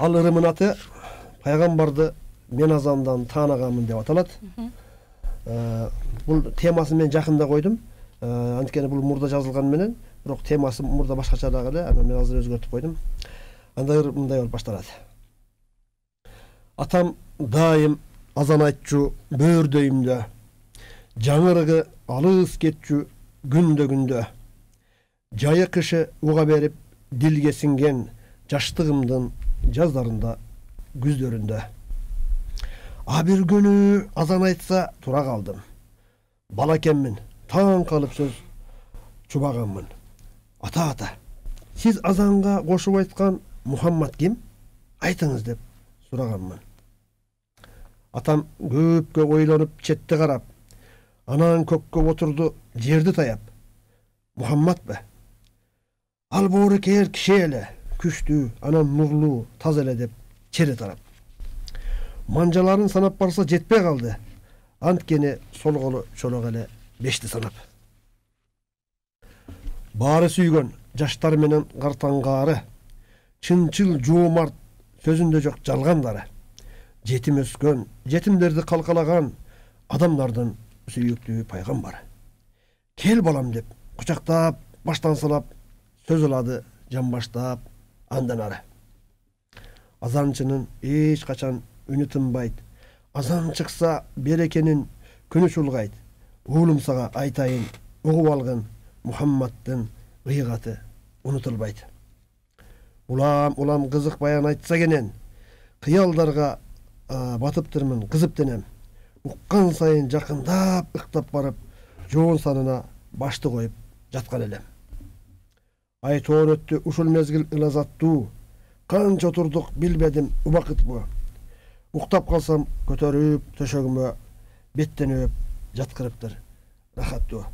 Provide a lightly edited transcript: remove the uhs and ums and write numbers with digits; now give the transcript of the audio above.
Ал ырымын аты пайгамбарды мен азандан тааныганмын деп аталат. Бул темасын мен жакында койдум. Анткени бул мурда жазылган менен, бирок темасы мурда башкачараак эле, анан мен азыр өзгөртүп койдум. Анда мындай болуп башталат. Атам дайым азан айтчу бөөрдөйүмдө, жаңырыгы алыс кетчү күндө. Жайы кышы уга берип дилге синген жаштыгымдын жаздарында, күздөрүндө. А бир күнү азан айтса тура калдым. Бала экенмин, таң калып сөз чубаганмын. Ата, сиз азанга кошуп айткан Мухаммад ким? Айтыңыз деп сураганмын. Атам көпкө ойлонуп четти карап, анан көккө отурду, жерди таяп. Мухаммад бе? Ал боору кээр киши эле, күчтүү, анан нурлуу, таза эле деп чери тарап. Манжаларын санап барса жетпей калды. Анткени сол колу чолок эле 5ти санап. Баары сүйгөн жаштар менен картаңгаары, чынчыл жоомарт сөзүндө жок жалгандары. Жетим өскөн, жетимдерди калкалаган адамдардын сүйүктүү пайгамбары. Кел балам деп кучактап, баштан салап сөз алады жамбаштап андан ары. Азанчынын эч качан үнү тынбайт. Азан чыкса берекенин күнү чулгайт. Уулум сага айтайын, угуп алгын, Мухаммаддын ыйгаты унутулбайт. Улам кызык баян айтса кенен, кыялдарга батыптырмын, кызыптенем. Уккан сайын жакындап, ыктап барып, жоон санына башты коюп жаткан элем. Ай тоон өттү ушул мезгил ылазаттуу, канча отурдук билбедим убакыт бу. Уктап калсам көтөрүп төшөгүмө беттен өп жаткырыптыр рахаттуу.